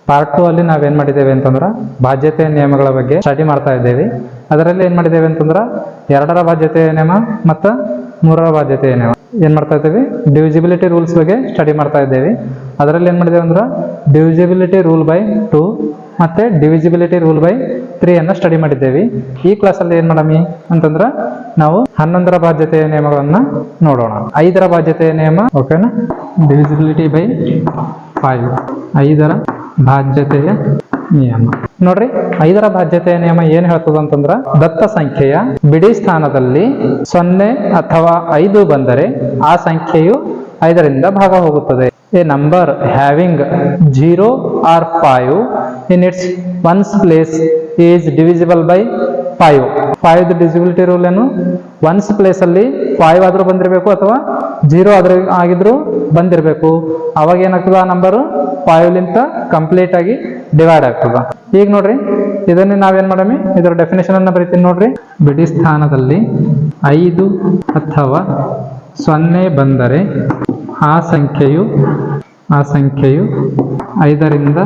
Part 2 ಅಲ್ಲಿ ನಾವೇನ್ ಮಾಡಿದ್ದೇವೆ ಅಂತಂದ್ರೆ ಬಾಧ್ಯತೆಯ ನಿಯಮಗಳ ಬಗ್ಗೆ ಸ್ಟಡಿ ಮಾಡ್ತಾ ಇದ್ದೇವೆ. ಅದರಲ್ಲಿ ಏನ್ ಮಾಡಿದ್ದೇವೆ ಅಂತಂದ್ರೆ 2ರ ಬಾಧ್ಯತೆಯ ನಿಯಮ ಮತ್ತು 3ರ ಬಾಧ್ಯತೆಯ ನಿಯಮ ಏನ್ ಮಾಡ್ತಾ ಇದ್ದೇವೆ, ಡಿವಿಸಿಬಿಲಿಟಿ ರೂಲ್ಸ್ ಬಗ್ಗೆ ಸ್ಟಡಿ ಮಾಡ್ತಾ ಇದ್ದೇವೆ. ಅದರಲ್ಲಿ ಏನ್ ಮಾಡಿದ್ದೇವೆ ಅಂದ್ರೆ ಡಿವಿಸಿಬಿಲಿಟಿ ರೂಲ್ ಬೈ 2 ಮತ್ತೆ ಡಿವಿಸಿಬಿಲಿಟಿ ರೂಲ್ ಬೈ 3 ಅನ್ನ ಸ್ಟಡಿ ಮಾಡಿದ್ದೇವೆ. ಈ ಕ್ಲಾಸಲ್ಲಿ ಏನ್ ಮಾಡಮಿ ಅಂತಂದ್ರೆ ನಾವು 11ರ ಬಾಧ್ಯತೆಯ ನಿಯಮಗಳನ್ನ ನೋಡೋಣ. 5ರ ಬಾಧ್ಯತೆಯ ನಿಯಮ ಓಕೆನಾ, ಡಿವಿಸಿಬಿಲಿಟಿ ಬೈ 5 5ರ ಬಾಧ್ಯತೆಯ ನಿಯಮ ನೋಡ್ರಿ. 5ರ ಬಾಧ್ಯತೆಯ ನಿಯಮ ಏನ್ ಹೇಳ್ತದ ಅಂತಂದ್ರ ದತ್ತ ಸಂಖ್ಯೆಯ ಬಿಡಿ ಸ್ಥಾನದಲ್ಲಿ 0 ಅಥವಾ 5 ಬಂದರೆ ಆ ಸಂಖ್ಯೆಯು 5ರಿಂದ ಭಾಗ ಹೋಗುತ್ತದೆ. A number having 0 or 5 in its ones place is divisible by 5. 5 divisibility rule ಏನು, ಒನ್ಸ್ ಪ್ಲೇಸ್ ಅಲ್ಲಿ 5 ಆದ್ರೂ ಬಂದಿರಬೇಕು ಅಥವಾ 0 ಆದ್ರೂ ಆಗಿದ್ರು ಬಂದಿರಬೇಕು. ಅವಾಗ ಏನಾಗ್ತದ, ಆ ನಂಬರ್ 5 ಲಿಂತ ಕಂಪ್ಲೀಟ್ ಆಗಿ ಡಿವೈಡ್ ಆಗ್ತದ. ಈಗ ನೋಡ್ರಿ, ಇದನ್ನ ನಾವೇನ್ ಮಾಡಮಿ, ಇದರ ಡೆಫಿನೇಷನ್ ಅನ್ನ ಬರೀತೀನಿ ನೋಡ್ರಿ. ಬಿಡಿ ಸ್ಥಾನದಲ್ಲಿ 5 ಅಥವಾ 0 ಬಂದರೆ ಆ ಸಂಖ್ಯೆಯು 5ರಿಂದ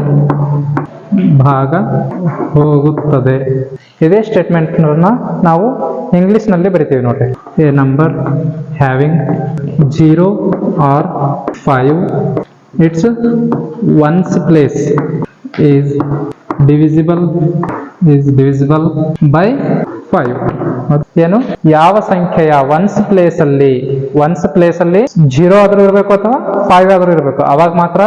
ಭಾಗ ಹೋಗುತ್ತದೆ. ಇದೇ ಸ್ಟೇಟ್ಮೆಂಟ್ ನಾವು ಇಂಗ್ಲಿಷ್ ನಲ್ಲಿ ಬರಿತೀವಿ ನೋಡ್ರಿ. A number having 0 or 5 its ones place is divisible by 5. ಏನು, ಯಾವ ಸಂಖ್ಯೆಯ ಒನ್ಸ್ ಪ್ಲೇಸ್ ಅಲ್ಲಿ 0 ಆದ್ರೂ ಇರಬೇಕು ಅಥವಾ 5 ಆದ್ರೂ ಇರಬೇಕು, ಅವಾಗ ಮಾತ್ರ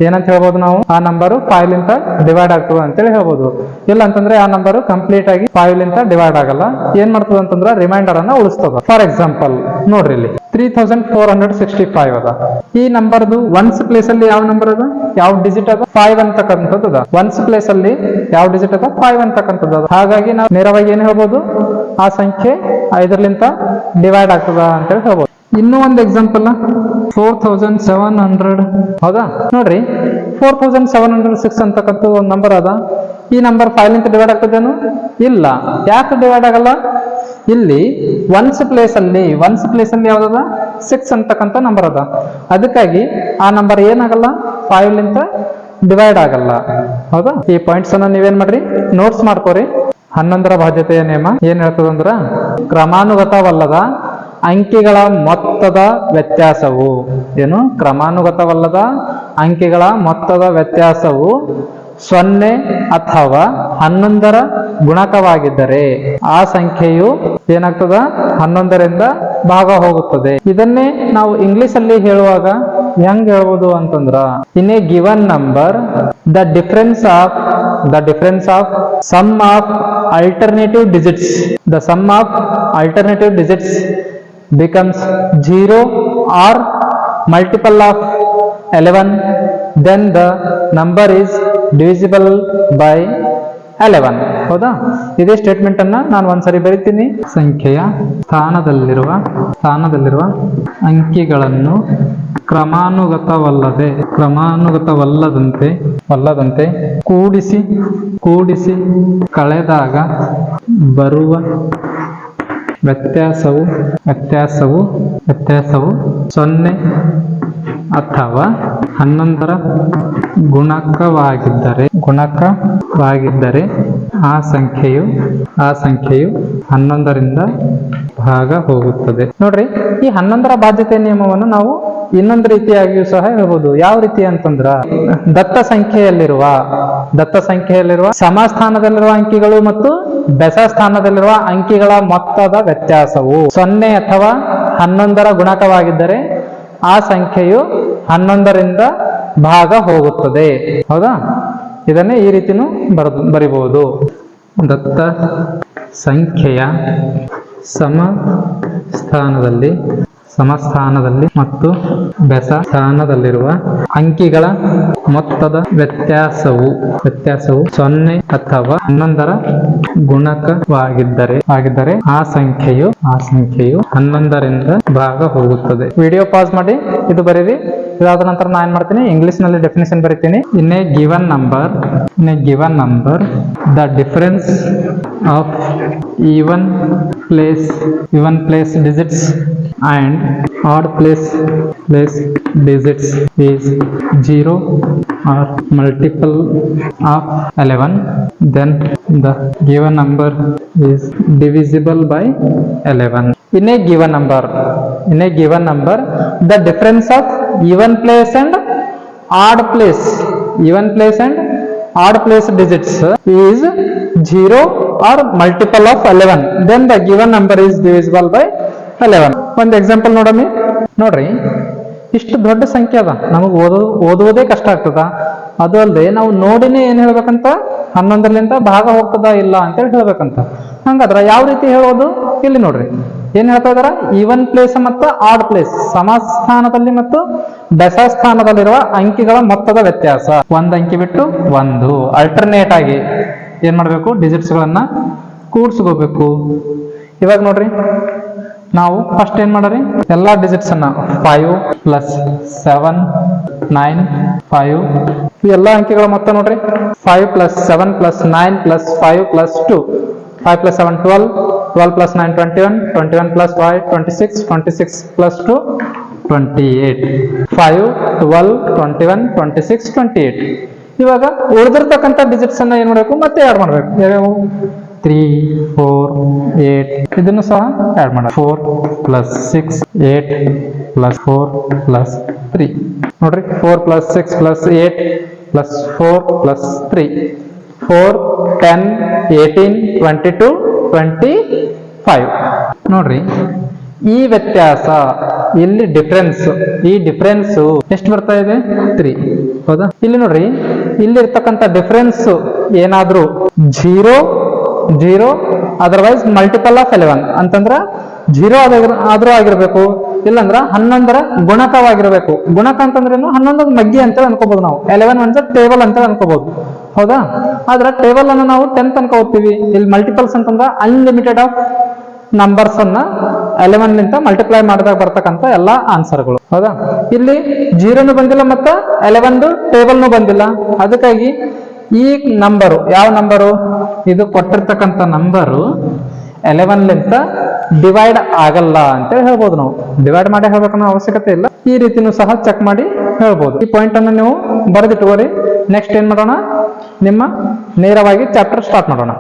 ಏನಂತ ಹೇಳ್ಬೋದು ನಾವು, ಆ ನಂಬರ್ 5 ಲಿಂತ ಡಿವೈಡ್ ಆಗ್ತದ ಅಂತೇಳಿ ಹೇಳ್ಬೋದು. ಇಲ್ಲ ಅಂತಂದ್ರೆ ಆ ನಂಬರ್ ಕಂಪ್ಲೀಟ್ ಆಗಿ 5 ಲಿಂತ ಡಿವೈಡ್ ಆಗಲ್ಲ. ಏನ್ ಮಾಡ್ತದ ಅಂತಂದ್ರೆ ರಿಮೈಂಡರ್ ಅನ್ನ ಉಳಿಸ್ತದ. ಫಾರ್ ಎಕ್ಸಾಂಪಲ್ ನೋಡ್ರಿ, ಇಲ್ಲಿ 3465 ಅದ. ಈ ನಂಬರ್ದು ಒನ್ಸ್ ಪ್ಲೇಸ್ ಅಲ್ಲಿ ಯಾವ ನಂಬರ್ ಅದ, ಯಾವ ಡಿಜಿಟ್ ಅದ, 5 ಅಂತಕ್ಕಂಥದ್ದು ಅದ. ಒನ್ಸ್ ಪ್ಲೇಸ್ ಅಲ್ಲಿ ಯಾವ ಡಿಜಿಟ್ ಅದ, 5 ಅಂತಕ್ಕಂಥದ್ದು ಅದ. ಹಾಗಾಗಿ ನಾವು ನೇರವಾಗಿ ಏನ್ ಹೇಳ್ಬೋದು, ಆ ಸಂಖ್ಯೆ 5ರಿಂದ ಡಿವೈಡ್ ಆಗ್ತದ ಅಂತೇಳಿ ಹೇಳ್ಬೋದು. ಇನ್ನೂ ಒಂದು ಎಕ್ಸಾಂಪಲ್ 4700 ಹೌದಾ. ನೋಡ್ರಿ, 4706 ಅಂತಕ್ಕಂಥ ಒಂದು ನಂಬರ್ ಅದ. ಈ ನಂಬರ್ 5 ಲಿಂತ ಡಿವೈಡ್ ಆಗ್ತದೇನು, ಇಲ್ಲ. ಯಾಕೆ ಡಿವೈಡ್ ಆಗಲ್ಲ, ಇಲ್ಲಿ ಒನ್ಸ್ ಪ್ಲೇಸ್ ಅಲ್ಲಿ ಯಾವ್ದದ, 6 ಅಂತಕ್ಕಂಥ ನಂಬರ್ ಅದ. ಅದಕ್ಕಾಗಿ ಆ ನಂಬರ್ ಏನಾಗಲ್ಲ, 5 ಲಿಂತ ಡಿವೈಡ್ ಆಗಲ್ಲ. ಹೌದಾ. ಈ ಪಾಯಿಂಟ್ಸ್ ಅನ್ನ ನೀವೇನ್ ಮಾಡ್ರಿ, ನೋಟ್ಸ್ ಮಾಡ್ಕೋರಿ. 11ರ ಬಾಧ್ಯತೆಯ ನಿಯಮ ಏನ್ ಹೇಳ್ತದಂದ್ರ ಕ್ರಮಾನುಗತವಲ್ಲದ ಅಂಕಿಗಳ ಮೊತ್ತದ ವ್ಯತ್ಯಾಸವು ಏನು, ಕ್ರಮಾನುಗತವಲ್ಲದ ಅಂಕಿಗಳ ಮೊತ್ತದ ವ್ಯತ್ಯಾಸವು 0 ಅಥವಾ 11ರ ಗುಣಕವಾಗಿದ್ದರೆ ಆ ಸಂಖ್ಯೆಯು ಏನಾಗ್ತದ, 11ರಿಂದ ಭಾಗ ಹೋಗುತ್ತದೆ. ಇದನ್ನೇ ನಾವು ಇಂಗ್ಲಿಷ್ ಅಲ್ಲಿ ಹೇಳುವಾಗ ಹೆಂಗ್ ಹೇಳ್ಬೋದು ಅಂತಂದ್ರ, in a given number the difference of sum of alternative digits becomes 0 or multiple of 11, then the number is divisible by 11. ಹೌದಾ. ಇದೇ ಸ್ಟೇಟ್ಮೆಂಟ್ ಅನ್ನ ನಾನು ಒಂದ್ಸರಿ ಬರೀತೀನಿ. ಸಂಖ್ಯೆಯ ಸ್ಥಾನದಲ್ಲಿರುವ ಅಂಕಿಗಳನ್ನು ಕ್ರಮಾನುಗತವಲ್ಲದಂತೆ ಕೂಡಿಸಿ ಕಳೆದಾಗ ಬರುವ ವ್ಯತ್ಯಾಸವು 0 ಅಥವಾ 11ರ ಗುಣಕವಾಗಿದ್ದರೆ ಆ ಸಂಖ್ಯೆಯು 11ರಿಂದ ಭಾಗ ಹೋಗುತ್ತದೆ. ನೋಡ್ರಿ, ಈ 11ರ ಬಾಧ್ಯತೆ ನಿಯಮವನ್ನು ನಾವು ಇನ್ನೊಂದು ರೀತಿಯಾಗಿಯೂ ಸಹ ಹೇಳ್ಬೋದು. ಯಾವ ರೀತಿ ಅಂತಂದ್ರ, ದತ್ತ ಸಂಖ್ಯೆಯಲ್ಲಿರುವ ಸಮಸ್ಥಾನದಲ್ಲಿರುವ ಅಂಕಿಗಳು ಮತ್ತು ಬೆಸ ಸ್ಥಾನದಲ್ಲಿರುವ ಅಂಕಿಗಳ ಮೊತ್ತದ ವ್ಯತ್ಯಾಸವು 0 ಅಥವಾ 11ರ ಗುಣಕವಾಗಿದ್ದರೆ ಆ ಸಂಖ್ಯೆಯು 11ರಿಂದ ಭಾಗ ಹೋಗುತ್ತದೆ. ಹೌದಾ. ಇದನ್ನೇ ಈ ರೀತಿನೂ ಬರಿಬಹುದು. ದತ್ತ ಸಂಖ್ಯೆಯ ಸಮಸ್ಥಾನದಲ್ಲಿ ಮತ್ತು ಬೆಸ ಸ್ಥಾನದಲ್ಲಿರುವ ಅಂಕಿಗಳ ಮೊತ್ತದ ವ್ಯತ್ಯಾಸವು 0 ಅಥವಾ 11ರ ಗುಣಕವಾಗಿದ್ದರೆ ಆ ಸಂಖ್ಯೆಯು 11ರಿಂದ ಭಾಗ ಹೋಗುತ್ತದೆ. ವಿಡಿಯೋ ಪಾಸ್ ಮಾಡಿ ಇದು ಬರೀರಿ. ಇದಾದ ನಂತರ ನಾನು ಏನ್ ಮಾಡ್ತೀನಿ, ಇಂಗ್ಲಿಷ್ ನಲ್ಲಿ ಡೆಫಿನೇಷನ್ ಬರೀತೀನಿ. In a given number the difference of even place digits and odd place digits is 0 or multiple of 11, then the given number is divisible by 11. In a given number, the difference of even place and odd place digits is 0 or multiple of 11, then the given number is divisible by 11. ಒಂದು example ನೋಡ್ರಿ, ಇಷ್ಟು ದೊಡ್ಡ ಸಂಖ್ಯೆ ಅದ, ನಮಗೆ ಓದುವುದೇ ಕಷ್ಟ ಆಗ್ತದ. ಅದು ಅಲ್ಲದೆ ನಾವು ನೋಡಿನೇ ಏನ್ ಹೇಳ್ಬೇಕಂತ, 11ರಿಂದ ಭಾಗ ಹೋಗ್ತದ ಇಲ್ಲ ಅಂತೇಳಿ ಹೇಳ್ಬೇಕಂತ. ಹಂಗಾದ್ರ ಯಾವ ರೀತಿ ಹೇಳೋದು, ಇಲ್ಲಿ ನೋಡ್ರಿ ಏನ್ ಹೇಳ್ತಾ ಇದಾರ, ಈವನ್ ಪ್ಲೇಸ್ ಮತ್ತು ಆಡ್ ಪ್ಲೇಸ್, ಸಮಸ್ಥಾನದಲ್ಲಿ ಮತ್ತು ದಶಸ್ಥಾನದಲ್ಲಿರುವ ಅಂಕಿಗಳ ಮೊತ್ತದ ವ್ಯತ್ಯಾಸ. ಒಂದ್ ಅಂಕಿ ಬಿಟ್ಟು ಒಂದು ಅಲ್ಟರ್ನೇಟ್ ಆಗಿ ಏನ್ ಮಾಡ್ಬೇಕು, ಡಿಜಿಟ್ಸ್ ಗಳನ್ನ ಕೂಡ್ಸ್ಕೋಬೇಕು. ಇವಾಗ ನೋಡ್ರಿ, ನಾವು ಫಸ್ಟ್ ಏನ್ ಮಾಡ್ರಿ, ಎಲ್ಲಾ ಡಿಜಿಟ್ಸ್ ಅನ್ನ 5 + 7 9 5 ಈ ಎಲ್ಲಾ ಅಂಕಿಗಳ ಮೊತ್ತ ನೋಡ್ರಿ, 5 + 7 + 9 + 5 + 2, 5 + 7 12, 12 + 9 21, 21 + 5 26, 26 + 2 28, 5 12 21 26 28. ಇವಾಗ ಉಳಿದಿರ್ತಕ್ಕಂಥ ಡಿಜಿಟ್ಸ್ ಅನ್ನ ಏನ್ ಮಾಡ್ಬೇಕು, ಮತ್ತೆ ಆಡ್ ಮಾಡ್ಬೇಕು. 3 4 8 ಇದನ್ನು ಸಹ ಆಡ್ ಮಾಡಿ, 4 + 6 8 + 4 + 3 ನೋಡ್ರಿ, 4 + 6 + 8 + 4 + 3 4 10 18 22 25 ನೋಡ್ರಿ. ಈ ವ್ಯತ್ಯಾಸ ಇಲ್ಲಿ ಈ ಡಿಫರೆನ್ಸ್ ಎಷ್ಟು ಬರ್ತಾ ಇದೆ, 3. ಹೌದಾ? ಇಲ್ಲಿ ನೋಡ್ರಿ, ಇಲ್ಲಿ ಇರ್ತಕ್ಕಂಥ ಡಿಫರೆನ್ಸ್ ಏನಾದ್ರೂ 0 ಅದರ್ವೈಸ್ ಮಲ್ಟಿಪಲ್ ಆಫ್ 11 ಅಂತಂದ್ರ 0 ಆದ್ರೂ ಆಗಿರ್ಬೇಕು, ಇಲ್ಲಂದ್ರ 11ರ ಗುಣಕವಾಗಿರ್ಬೇಕು. ಗುಣಕ ಅಂತಂದ್ರೇನು, 11 ಮಗ್ಗಿ ಅಂತ ಅನ್ಕೋಬಹುದು ನಾವು. 11 ಅಂದ್ರೆ ಟೇಬಲ್ ಅಂತ ಅನ್ಕೋಬಹುದು. ಹೌದಾ? ಆದ್ರ ಟೇಬಲ್ ಅನ್ನು ನಾವು 10 ತನಕ ಓದ್ತೀವಿ. ಇಲ್ಲಿ ಮಲ್ಟಿಪಲ್ಸ್ ಅಂತಂದ್ರ ಅನ್ಲಿಮಿಟೆಡ್ ಆಫ್ ನಂಬರ್ಸ್ ಅನ್ನ 11 ಲಿಂದ ಮಲ್ಟಿಪ್ಲೈ ಮಾಡಿದಾಗ ಬರ್ತಕ್ಕಂಥ ಎಲ್ಲಾ ಆನ್ಸರ್ಗಳು. ಹೌದಾ? ಇಲ್ಲಿ 0 ಬಂದಿಲ್ಲ ಮತ್ತ 11 ಟೇಬಲ್ನು ಬಂದಿಲ್ಲ. ಅದಕ್ಕಾಗಿ ಈ ನಂಬರು, ಯಾವ ನಂಬರು ಇದು ಕೊಟ್ಟಿರ್ತಕ್ಕಂಥ ನಂಬರು 11 ಲಿಂದ ಡಿವೈಡ್ ಆಗಲ್ಲ ಅಂತ ಹೇಳ್ಬೋದು. ನಾವು ಡಿವೈಡ್ ಮಾಡಿ ಹೇಳ್ಬೇಕನ್ನೋ ಅವಶ್ಯಕತೆ ಇಲ್ಲ. ಈ ರೀತಿನೂ ಸಹ ಚೆಕ್ ಮಾಡಿ ಹೇಳ್ಬೋದು. ಈ ಪಾಯಿಂಟ್ ಅನ್ನು ನೀವು ಬರೆದಿಟ್ಟುಕೋರಿ. ನೆಕ್ಸ್ಟ್ ಏನ್ ಮಾಡೋಣ, ನಿಮ್ಮ ನೇರವಾಗಿ ಚಾಪ್ಟರ್ ಸ್ಟಾರ್ಟ್ ಮಾಡೋಣ.